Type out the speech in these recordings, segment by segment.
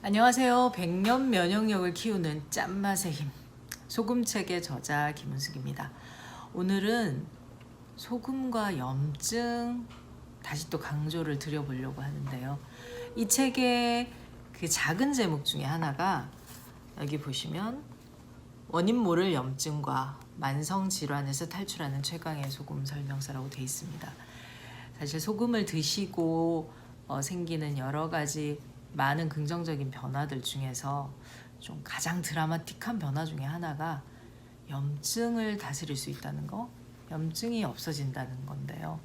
안녕하세요. 백년 면역력을 키우는 짠맛의 힘 소금책의 저자 김은숙입니다. 오늘은 소금과 염증 다시 또 강조를 드려보려고 하는데요. 이 책의 그 작은 제목 중에 하나가 여기 보시면 원인 모를 염증과 만성 질환에서 탈출하는 최강의 소금 설명서라고 되어 있습니다. 사실 소금을 드시고 생기는 여러 가지 많은 긍정적인 변화들 중에서 좀 가장 드라마틱한 변화 중에 하나가 염증을 다스릴 수 있다는 거, 염증이 없어진다는 건데요.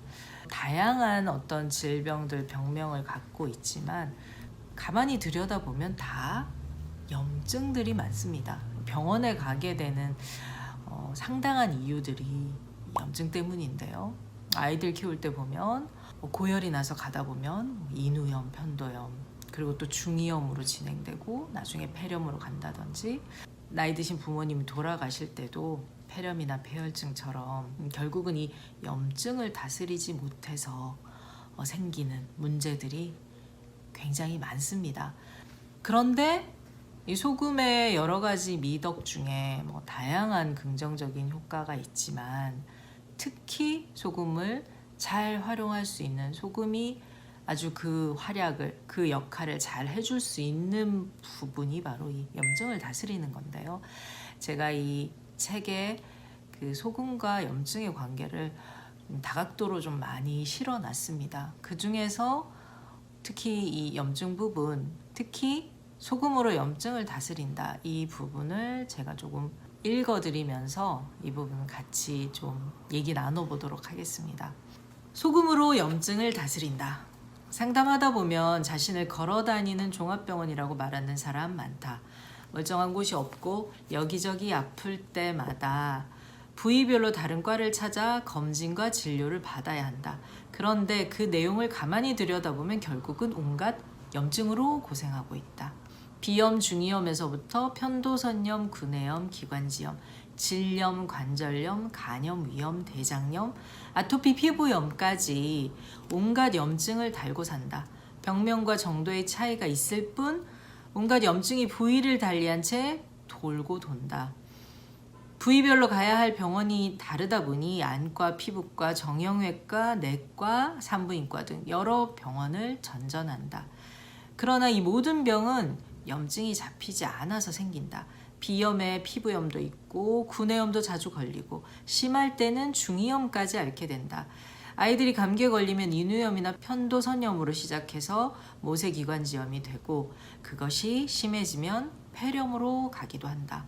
다양한 어떤 질병들, 병명을 갖고 있지만 가만히 들여다보면 다 염증들이 많습니다. 병원에 가게 되는 상당한 이유들이 염증 때문인데요. 아이들 키울 때 보면 고열이 나서 가다 보면 인후염, 편도염, 그리고 또 중이염으로 진행되고 나중에 폐렴으로 간다든지, 나이 드신 부모님이 돌아가실 때도 폐렴이나 폐혈증처럼 결국은 이 염증을 다스리지 못해서 생기는 문제들이 굉장히 많습니다. 그런데 이 소금의 여러 가지 미덕 중에 다양한 긍정적인 효과가 있지만 특히 소금을 잘 활용할 수 있는, 소금이 아주 그 활약을, 그 역할을 잘 해줄 수 있는 부분이 바로 이 염증을 다스리는 건데요. 제가 이 책에 그 소금과 염증의 관계를 다각도로 좀 많이 실어놨습니다. 그 중에서 특히 이 염증 부분, 특히 소금으로 염증을 다스린다, 이 부분을 제가 조금 읽어드리면서 이 부분 같이 좀 얘기 나눠보도록 하겠습니다. 소금으로 염증을 다스린다. 상담하다 보면 자신을 걸어다니는 종합병원이라고 말하는 사람 많다. 멀쩡한 곳이 없고 여기저기 아플 때마다 부위별로 다른 과를 찾아 검진과 진료를 받아야 한다. 그런데 그 내용을 가만히 들여다보면 결국은 온갖 염증으로 고생하고 있다. 비염, 중이염에서부터 편도선염, 구내염, 기관지염, 질염, 관절염, 간염, 위염, 대장염, 아토피 피부염까지 온갖 염증을 달고 산다. 병명과 정도의 차이가 있을 뿐 온갖 염증이 부위를 달리한 채 돌고 돈다. 부위별로 가야 할 병원이 다르다 보니 안과, 피부과, 정형외과, 내과, 산부인과 등 여러 병원을 전전한다. 그러나 이 모든 병은 염증이 잡히지 않아서 생긴다. 비염에 피부염도 있고 구내염도 자주 걸리고 심할 때는 중이염까지 앓게 된다. 아이들이 감기에 걸리면 인후염이나 편도선염으로 시작해서 모세기관지염이 되고 그것이 심해지면 폐렴으로 가기도 한다.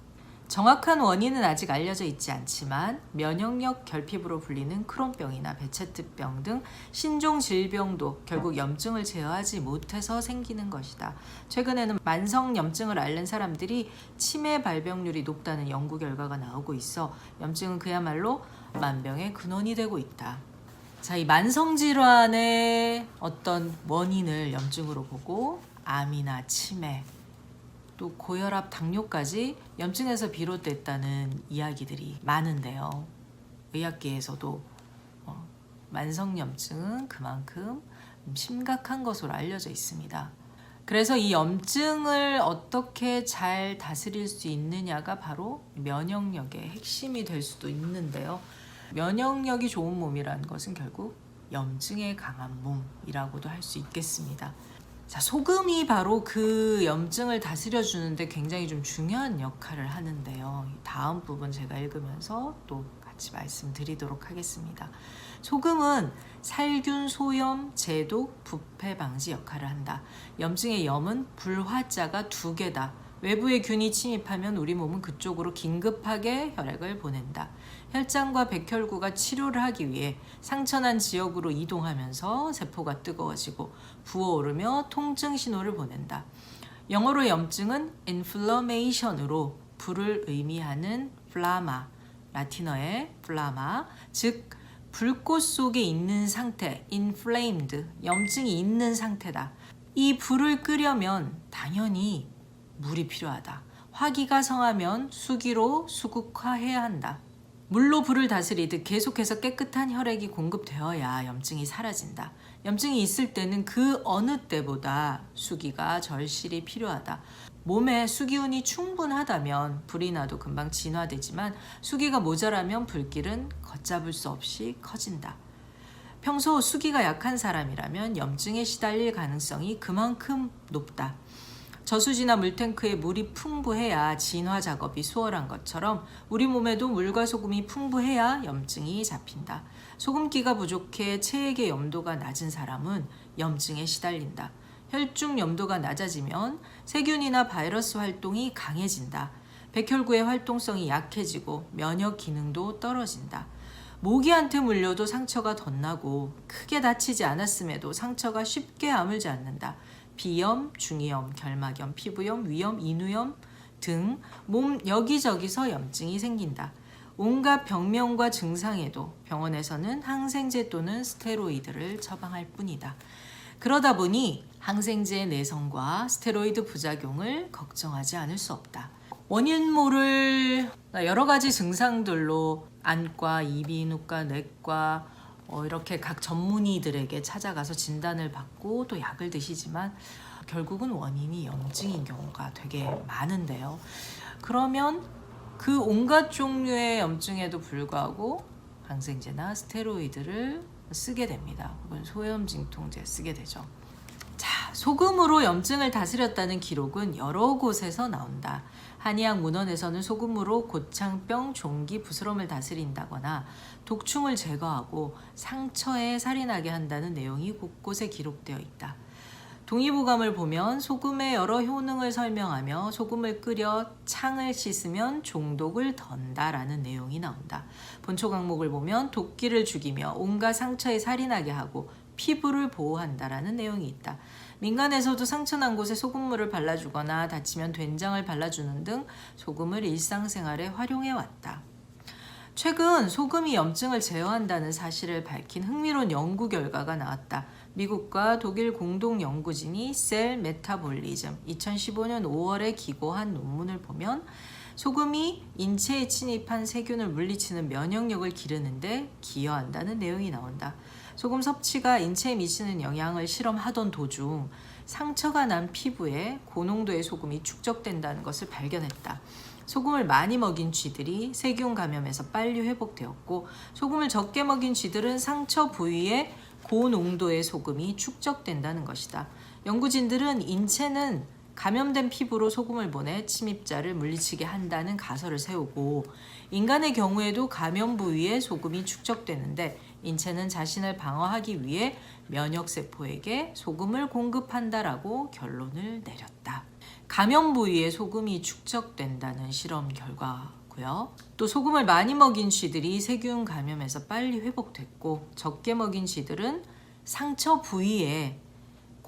정확한 원인은 아직 알려져 있지 않지만 면역력 결핍으로 불리는 크론병이나 베체트병 등 신종 질병도 결국 염증을 제어하지 못해서 생기는 것이다. 최근에는 만성 염증을 앓는 사람들이 치매 발병률이 높다는 연구 결과가 나오고 있어 염증은 그야말로 만병의 근원이 되고 있다. 자, 이 만성 질환의 어떤 원인을 염증으로 보고 암이나 치매, 또 고혈압, 당뇨까지 염증에서 비롯됐다는 이야기들이 많은데요. 의학계에서도 만성염증은 그만큼 심각한 것으로 알려져 있습니다. 그래서 이 염증을 어떻게 잘 다스릴 수 있느냐가 바로 면역력의 핵심이 될 수도 있는데요. 면역력이 좋은 몸이라는 것은 결국 염증에 강한 몸이라고도 할 수 있겠습니다. 자, 소금이 바로 그 염증을 다스려 주는데 굉장히 좀 중요한 역할을 하는데요. 다음 부분 제가 읽으면서 또 같이 말씀드리도록 하겠습니다. 소금은 살균, 소염, 제독, 부패 방지 역할을 한다. 염증의 염은 불화자가 2개다. 외부의 균이 침입하면 우리 몸은 그쪽으로 긴급하게 혈액을 보낸다. 혈장과 백혈구가 치료를 하기 위해 상처난 지역으로 이동하면서 세포가 뜨거워지고 부어오르며 통증 신호를 보낸다. 영어로 염증은 inflammation으로 불을 의미하는 플라마, 라틴어의 플라마, 즉 불꽃 속에 있는 상태, inflamed, 염증이 있는 상태다. 이 불을 끄려면 당연히 물이 필요하다. 화기가 성하면 수기로 수국화해야 한다. 물로 불을 다스리듯 계속해서 깨끗한 혈액이 공급되어야 염증이 사라진다. 염증이 있을 때는 그 어느 때보다 수기가 절실히 필요하다. 몸에 수기운이 충분하다면 불이 나도 금방 진화되지만 수기가 모자라면 불길은 걷잡을 수 없이 커진다. 평소 수기가 약한 사람이라면 염증에 시달릴 가능성이 그만큼 높다. 저수지나 물탱크에 물이 풍부해야 진화 작업이 수월한 것처럼 우리 몸에도 물과 소금이 풍부해야 염증이 잡힌다. 소금기가 부족해 체액의 염도가 낮은 사람은 염증에 시달린다. 혈중 염도가 낮아지면 세균이나 바이러스 활동이 강해진다. 백혈구의 활동성이 약해지고 면역 기능도 떨어진다. 모기한테 물려도 상처가 덧나고 크게 다치지 않았음에도 상처가 쉽게 아물지 않는다. 비염, 중이염, 결막염, 피부염, 위염, 인후염 등 몸 여기저기서 염증이 생긴다. 온갖 병명과 증상에도 병원에서는 항생제 또는 스테로이드를 처방할 뿐이다. 그러다 보니 항생제의 내성과 스테로이드 부작용을 걱정하지 않을 수 없다. 원인 모를 여러 가지 증상들로 안과, 이비인후과, 내과 이렇게 각 전문의들에게 찾아가서 진단을 받고 또 약을 드시지만 결국은 원인이 염증인 경우가 되게 많은데요. 그러면 그 온갖 종류의 염증에도 불구하고 항생제나 스테로이드를 쓰게 됩니다. 혹은 소염 진통제 쓰게 되죠. 자, 소금으로 염증을 다스렸다는 기록은 여러 곳에서 나온다. 한의학 문헌에서는 소금으로 고창병, 종기, 부스럼을 다스린다거나 독충을 제거하고 상처에 살이 나게 한다는 내용이 곳곳에 기록되어 있다. 동의보감을 보면 소금의 여러 효능을 설명하며 소금을 끓여 창을 씻으면 종독을 던다라는 내용이 나온다. 본초 강목을 보면 도끼를 죽이며 온갖 상처에 살이 나게 하고 피부를 보호한다라는 내용이 있다. 민간에서도 상처난 곳에 소금물을 발라주거나 다치면 된장을 발라주는 등 소금을 일상생활에 활용해왔다. 최근 소금이 염증을 제어한다는 사실을 밝힌 흥미로운 연구 결과가 나왔다. 미국과 독일 공동 연구진이 셀 메타볼리즘 2015년 5월에 기고한 논문을 보면 소금이 인체에 침입한 세균을 물리치는 면역력을 기르는데 기여한다는 내용이 나온다. 소금 섭취가 인체에 미치는 영향을 실험하던 도중 상처가 난 피부에 고농도의 소금이 축적된다는 것을 발견했다. 소금을 많이 먹인 쥐들이 세균 감염에서 빨리 회복되었고 소금을 적게 먹인 쥐들은 상처 부위에 고농도의 소금이 축적된다는 것이다. 연구진들은 인체는 감염된 피부로 소금을 보내 침입자를 물리치게 한다는 가설을 세우고 인간의 경우에도 감염 부위에 소금이 축적되는데 인체는 자신을 방어하기 위해 면역세포에게 소금을 공급한다라고 결론을 내렸다. 감염 부위에 소금이 축적된다는 실험 결과고요. 또 소금을 많이 먹인 쥐들이 세균 감염에서 빨리 회복됐고 적게 먹인 쥐들은 상처 부위에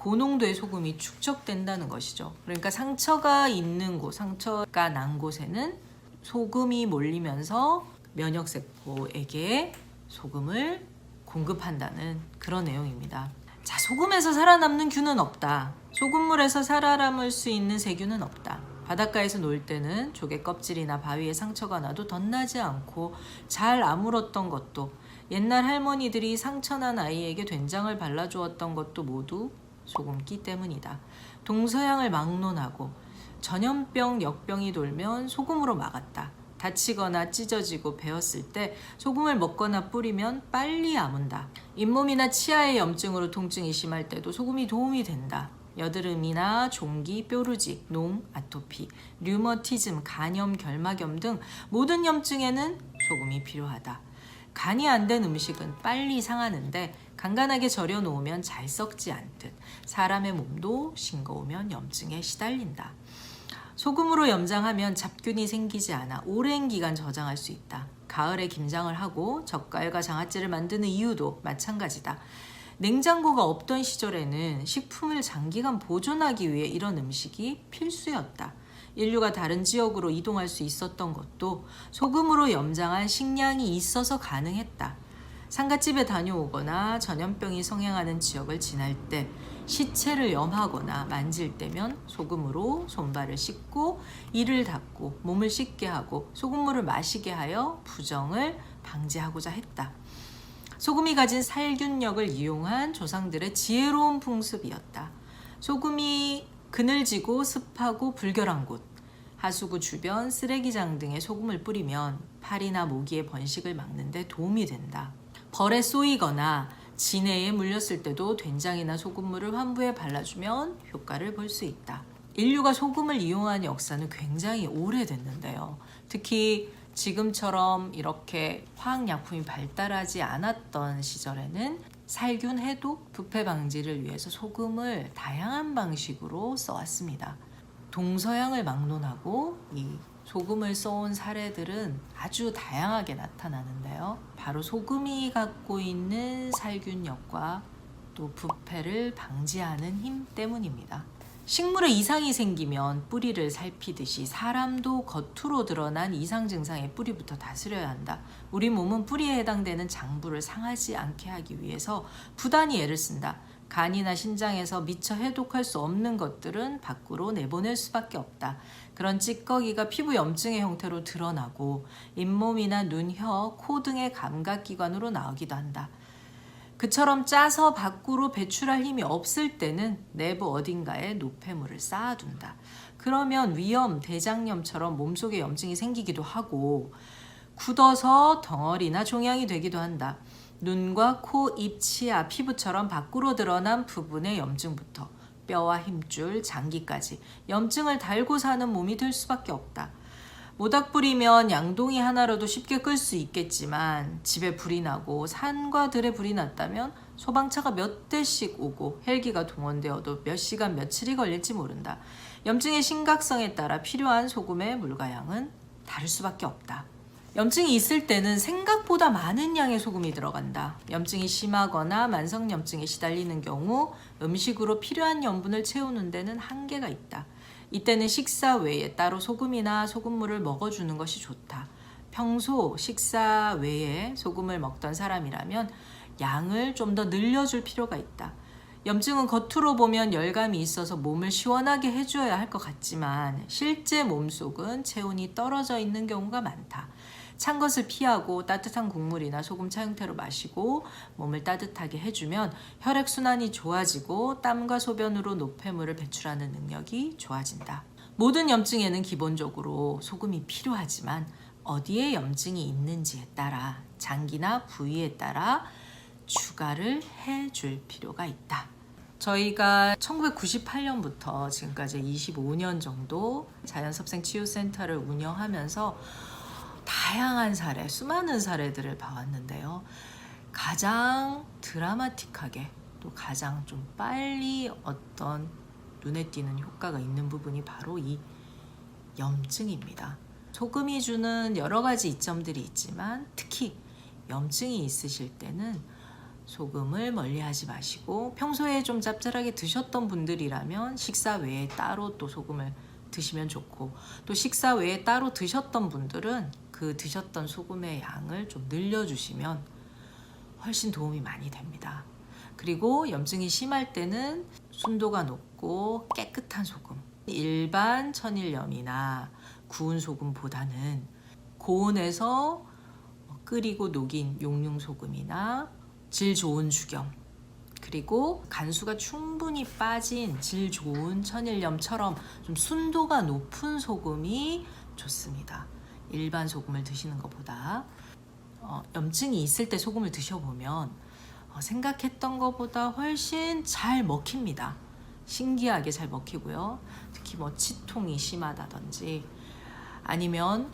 고농도의 소금이 축적된다는 것이죠. 그러니까 상처가 있는 곳, 상처가 난 곳에는 소금이 몰리면서 면역세포에게 소금을 공급한다는 그런 내용입니다. 자, 소금에서 살아남는 균은 없다. 소금물에서 살아남을 수 있는 세균은 없다. 바닷가에서 놀 때는 조개 껍질이나 바위에 상처가 나도 덧나지 않고 잘 아물었던 것도 옛날 할머니들이 상처난 아이에게 된장을 발라주었던 것도 모두 소금기 때문이다. 동서양을 막론하고 전염병, 역병이 돌면 소금으로 막았다. 다치거나 찢어지고 베었을 때 소금을 먹거나 뿌리면 빨리 아문다. 잇몸이나 치아의 염증으로 통증이 심할 때도 소금이 도움이 된다. 여드름이나 종기, 뾰루지, 농, 아토피, 류머티즘, 간염, 결막염 등 모든 염증에는 소금이 필요하다. 간이 안 된 음식은 빨리 상하는데 간간하게 절여 놓으면 잘 썩지 않듯 사람의 몸도 싱거우면 염증에 시달린다. 소금으로 염장하면 잡균이 생기지 않아 오랜 기간 저장할 수 있다. 가을에 김장을 하고 젓갈과 장아찌를 만드는 이유도 마찬가지다. 냉장고가 없던 시절에는 식품을 장기간 보존하기 위해 이런 음식이 필수였다. 인류가 다른 지역으로 이동할 수 있었던 것도 소금으로 염장한 식량이 있어서 가능했다. 상갓집에 다녀오거나 전염병이 성행하는 지역을 지날 때 시체를 염하거나 만질 때면 소금으로 손발을 씻고 이를 닦고 몸을 씻게 하고 소금물을 마시게 하여 부정을 방지하고자 했다. 소금이 가진 살균력을 이용한 조상들의 지혜로운 풍습이었다. 소금이 그늘지고 습하고 불결한 곳, 하수구 주변 쓰레기장 등에 소금을 뿌리면 파리나 모기의 번식을 막는 데 도움이 된다. 벌에 쏘이거나 진해에 물렸을 때도 된장이나 소금물을 환부에 발라주면 효과를 볼 수 있다. 인류가 소금을 이용한 역사는 굉장히 오래됐는데요. 특히 지금처럼 이렇게 화학약품이 발달하지 않았던 시절에는 살균, 해독, 부패 방지를 위해서 소금을 다양한 방식으로 써왔습니다. 동서양을 막론하고 이 소금을 써온 사례들은 아주 다양하게 나타나는데요. 바로 소금이 갖고 있는 살균력과 또 부패를 방지하는 힘 때문입니다. 식물에 이상이 생기면 뿌리를 살피듯이 사람도 겉으로 드러난 이상 증상의 뿌리부터 다스려야 한다. 우리 몸은 뿌리에 해당되는 장부를 상하지 않게 하기 위해서 부단히 애를 쓴다. 간이나 신장에서 미처 해독할 수 없는 것들은 밖으로 내보낼 수밖에 없다. 그런 찌꺼기가 피부 염증의 형태로 드러나고 잇몸이나 눈, 혀, 코 등의 감각기관으로 나오기도 한다. 그처럼 짜서 밖으로 배출할 힘이 없을 때는 내부 어딘가에 노폐물을 쌓아둔다. 그러면 위염, 대장염처럼 몸속에 염증이 생기기도 하고 굳어서 덩어리나 종양이 되기도 한다. 눈과 코, 입, 치아, 피부처럼 밖으로 드러난 부분의 염증부터 뼈와 힘줄, 장기까지 염증을 달고 사는 몸이 될 수밖에 없다. 모닥불이면 양동이 하나로도 쉽게 끌 수 있겠지만 집에 불이 나고 산과 들에 불이 났다면 소방차가 몇 대씩 오고 헬기가 동원되어도 몇 시간 며칠이 걸릴지 모른다. 염증의 심각성에 따라 필요한 소금의 물과 양은 다를 수밖에 없다. 염증이 있을 때는 생각보다 많은 양의 소금이 들어간다. 염증이 심하거나 만성염증에 시달리는 경우 음식으로 필요한 염분을 채우는 데는 한계가 있다. 이때는 식사 외에 따로 소금이나 소금물을 먹어주는 것이 좋다. 평소 식사 외에 소금을 먹던 사람이라면 양을 좀 더 늘려줄 필요가 있다. 염증은 겉으로 보면 열감이 있어서 몸을 시원하게 해줘야 할 것 같지만 실제 몸속은 체온이 떨어져 있는 경우가 많다. 찬 것을 피하고 따뜻한 국물이나 소금차 형태로 마시고 몸을 따뜻하게 해주면 혈액순환이 좋아지고 땀과 소변으로 노폐물을 배출하는 능력이 좋아진다. 모든 염증에는 기본적으로 소금이 필요하지만 어디에 염증이 있는지에 따라 장기나 부위에 따라 추가를 해줄 필요가 있다. 저희가 1998년부터 지금까지 25년 정도 자연섭생치유센터를 운영하면서 다양한 사례, 수많은 사례들을 봐왔는데요. 가장 드라마틱하게 또 가장 좀 빨리 어떤 눈에 띄는 효과가 있는 부분이 바로 이 염증입니다. 소금이 주는 여러 가지 이점들이 있지만 특히 염증이 있으실 때는 소금을 멀리하지 마시고 평소에 좀 짭짤하게 드셨던 분들이라면 식사 외에 따로 또 소금을 드시면 좋고 또 식사 외에 따로 드셨던 분들은 그 드셨던 소금의 양을 좀 늘려주시면 훨씬 도움이 많이 됩니다. 그리고 염증이 심할 때는 순도가 높고 깨끗한 소금, 일반 천일염이나 구운 소금보다는 고온에서 끓이고 녹인 용융소금이나 질 좋은 죽염, 그리고 간수가 충분히 빠진 질 좋은 천일염처럼 좀 순도가 높은 소금이 좋습니다. 일반 소금을 드시는 것보다 염증이 있을 때 소금을 드셔보면 생각했던 것보다 훨씬 잘 먹힙니다. 신기하게 잘 먹히고요. 특히 뭐 치통이 심하다든지 아니면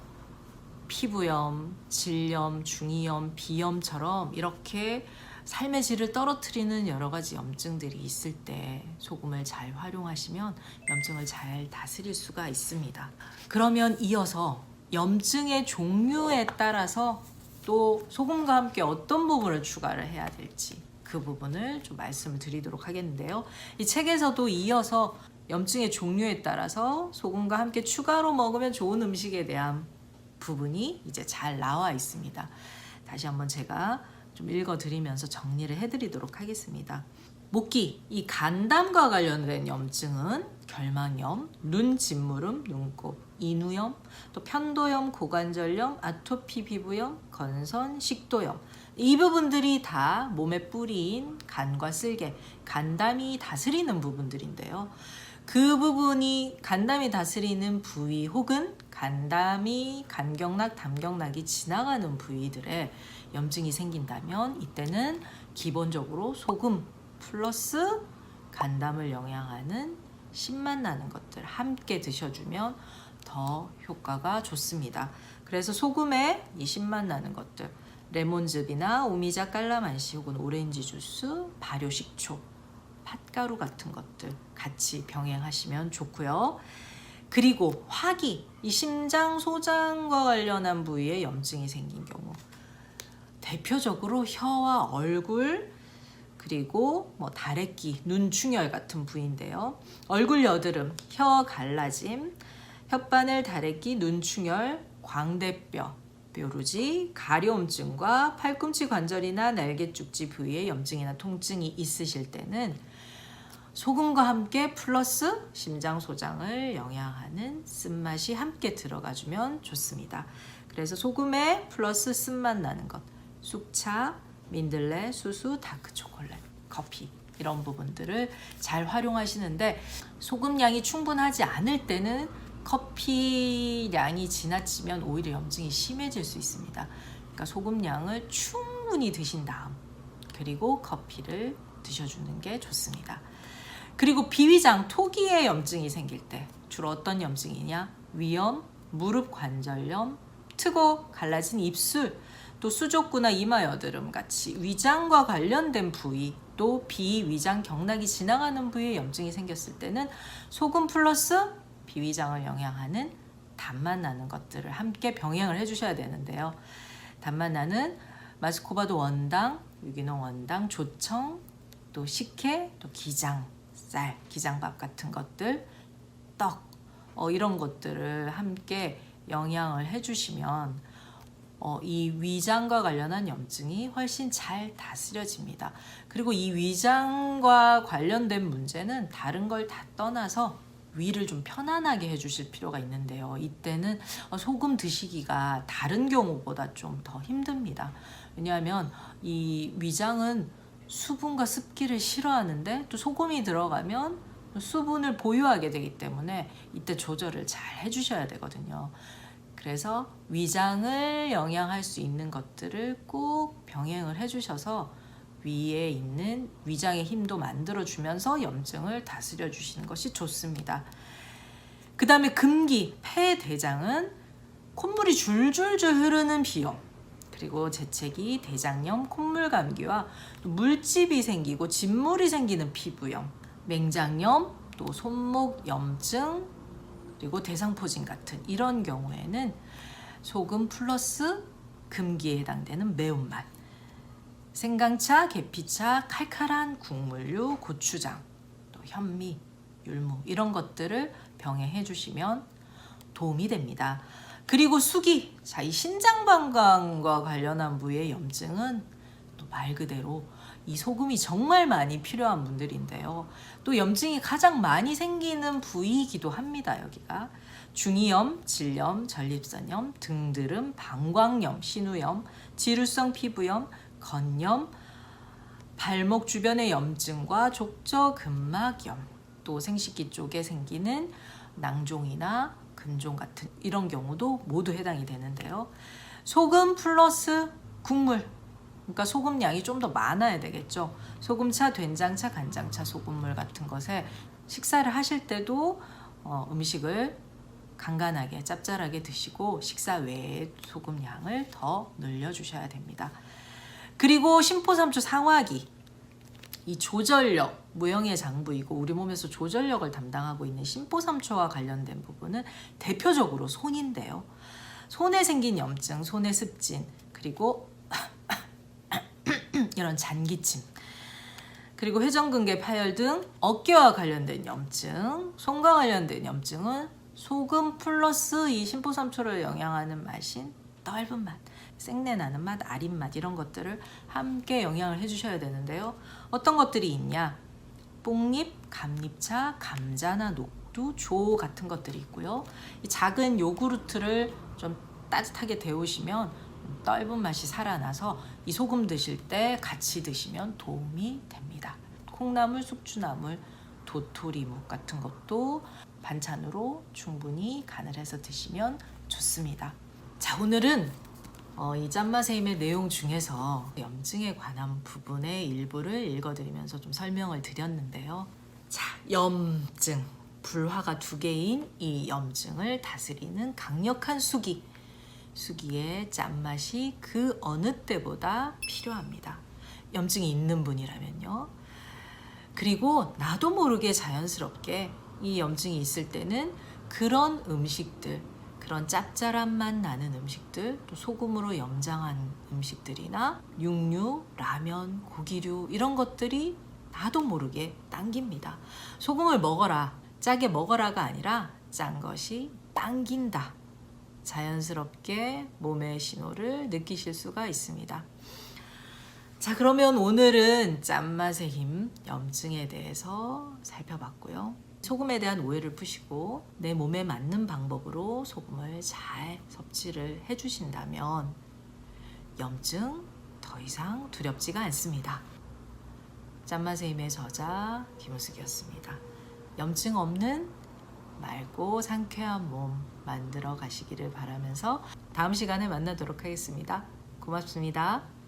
피부염, 질염, 중이염, 비염처럼 이렇게 삶의 질을 떨어뜨리는 여러 가지 염증들이 있을 때 소금을 잘 활용하시면 염증을 잘 다스릴 수가 있습니다. 그러면 이어서 염증의 종류에 따라서 또 소금과 함께 어떤 부분을 추가를 해야 될지 그 부분을 좀 말씀을 드리도록 하겠는데요. 이 책에서도 이어서 염증의 종류에 따라서 소금과 함께 추가로 먹으면 좋은 음식에 대한 부분이 이제 잘 나와 있습니다. 다시 한번 제가 좀 읽어드리면서 정리를 해드리도록 하겠습니다. 목기, 이 간담과 관련된 염증은 결막염, 눈 짓무름, 눈곱, 인후염, 또 편도염, 고관절염, 아토피 피부염, 건선, 식도염, 이 부분들이 다 몸에 뿌린 간과 쓸개, 간담이 다스리는 부분들인데요. 그 부분이 간담이 다스리는 부위 혹은 간담이, 간경락, 담경락이 지나가는 부위들에 염증이 생긴다면 이때는 기본적으로 소금 플러스 간담을 영양하는 신맛 나는 것들 함께 드셔주면 더 효과가 좋습니다. 그래서 소금에 이 신맛 나는 것들, 레몬즙이나 오미자, 깔라만시 혹은 오렌지 주스, 발효식초, 팥가루 같은 것들 같이 병행하시면 좋고요. 그리고 화기, 이 심장, 소장과 관련한 부위에 염증이 생긴 경우 대표적으로 혀와 얼굴, 그리고 뭐 다래끼, 눈충혈 같은 부위인데요. 얼굴 여드름, 혀 갈라짐, 혓바늘, 다래끼, 눈충혈, 광대뼈, 뾰루지, 가려움증과 팔꿈치 관절이나 날개죽지 부위에 염증이나 통증이 있으실 때는 소금과 함께 플러스 심장, 소장을 영양하는 쓴맛이 함께 들어가주면 좋습니다. 그래서 소금에 플러스 쓴맛 나는 것, 쑥차, 민들레, 수수, 다크 초콜릿, 커피 이런 부분들을 잘 활용하시는데 소금량이 충분하지 않을 때는 커피량이 지나치면 오히려 염증이 심해질 수 있습니다. 그러니까 소금량을 충분히 드신 다음 그리고 커피를 드셔주는 게 좋습니다. 그리고 비위장, 토기에 염증이 생길 때 주로 어떤 염증이냐? 위염, 무릎 관절염, 트고 갈라진 입술, 또 수족구나 이마 여드름 같이 위장과 관련된 부위, 또 비위장 경락이 지나가는 부위에 염증이 생겼을 때는 소금 플러스 비위장을 영양하는 단맛 나는 것들을 함께 병행을 해주셔야 되는데요. 단맛 나는 마스코바도 원당, 유기농 원당, 조청, 또 식혜, 또 기장, 쌀, 기장밥 같은 것들, 떡 이런 것들을 함께 영양을 해주시면 이 위장과 관련한 염증이 훨씬 잘 다스려집니다. 그리고 이 위장과 관련된 문제는 다른 걸 다 떠나서 위를 좀 편안하게 해주실 필요가 있는데요. 이때는 소금 드시기가 다른 경우보다 좀 더 힘듭니다. 왜냐하면 이 위장은 수분과 습기를 싫어하는데 또 소금이 들어가면 수분을 보유하게 되기 때문에 이때 조절을 잘 해주셔야 되거든요. 그래서 위장을 영양할 수 있는 것들을 꼭 병행을 해주셔서 위에 있는 위장의 힘도 만들어주면서 염증을 다스려 주시는 것이 좋습니다. 그 다음에 금기, 폐대장은 콧물이 줄줄줄 흐르는 비염, 그리고 재채기, 대장염, 콧물 감기와 물집이 생기고 진물이 생기는 피부염, 맹장염, 또 손목 염증, 그리고 대상포진 같은 이런 경우에는 소금 플러스 금기에 해당되는 매운맛, 생강차, 계피차, 칼칼한 국물류, 고추장, 또 현미, 율무 이런 것들을 병행해 주시면 도움이 됩니다. 그리고 수기, 자, 이 신장방광과 관련한 부위의 염증은 또 말 그대로 이 소금이 정말 많이 필요한 분들인데요. 또 염증이 가장 많이 생기는 부위이기도 합니다. 여기가 중이염, 질염, 전립선염, 등드름, 방광염, 신우염, 지루성 피부염, 건염, 발목 주변의 염증과 족저근막염, 또 생식기 쪽에 생기는 낭종이나 근종 같은 이런 경우도 모두 해당이 되는데요. 소금 플러스 국물, 그러니까 소금량이 좀 더 많아야 되겠죠. 소금차, 된장차, 간장차, 소금물 같은 것에 식사를 하실 때도 음식을 간간하게 짭짤하게 드시고 식사 외에 소금량을 더 늘려주셔야 됩니다. 그리고 심포삼초 상화기, 이 조절력, 무형의 장부이고 우리 몸에서 조절력을 담당하고 있는 심포삼초와 관련된 부분은 대표적으로 손인데요. 손에 생긴 염증, 손의 습진, 그리고 이런 잔기침, 그리고 회전근개 파열 등 어깨와 관련된 염증, 손과 관련된 염증은 소금 플러스 이 심포삼초를 영양하는 맛인 떫은 맛, 생내 나는 맛, 아린 맛 이런 것들을 함께 영양을 해주셔야 되는데요. 어떤 것들이 있냐? 뽕잎, 감잎차, 감자나 녹두, 조 같은 것들이 있고요. 이 작은 요구르트를 좀 따뜻하게 데우시면 떫은 맛이 살아나서 이 소금 드실 때 같이 드시면 도움이 됩니다. 콩나물, 숙주나물, 도토리묵 같은 것도 반찬으로 충분히 간을 해서 드시면 좋습니다. 자, 오늘은 이 짠맛의 힘의 내용 중에서 염증에 관한 부분의 일부를 읽어드리면서 좀 설명을 드렸는데요. 자, 염증, 불화가 2개인 이 염증을 다스리는 강력한 수기의 짠맛이 그 어느 때보다 필요합니다. 염증이 있는 분이라면요. 그리고 나도 모르게 자연스럽게 이 염증이 있을 때는 그런 음식들, 그런 짭짤한 맛 나는 음식들, 또 소금으로 염장한 음식들이나 육류, 라면, 고기류 이런 것들이 나도 모르게 당깁니다. 소금을 먹어라, 짜게 먹어라가 아니라 짠 것이 당긴다. 자연스럽게 몸의 신호를 느끼실 수가 있습니다. 자, 그러면 오늘은 짠맛의 힘, 염증에 대해서 살펴봤고요. 소금에 대한 오해를 푸시고 내 몸에 맞는 방법으로 소금을 잘 섭취를 해주신다면 염증 더 이상 두렵지가 않습니다. 짠맛의 힘의 저자 김우숙이었습니다. 염증 없는 맑고 상쾌한 몸 만들어 가시기를 바라면서 다음 시간에 만나도록 하겠습니다. 고맙습니다.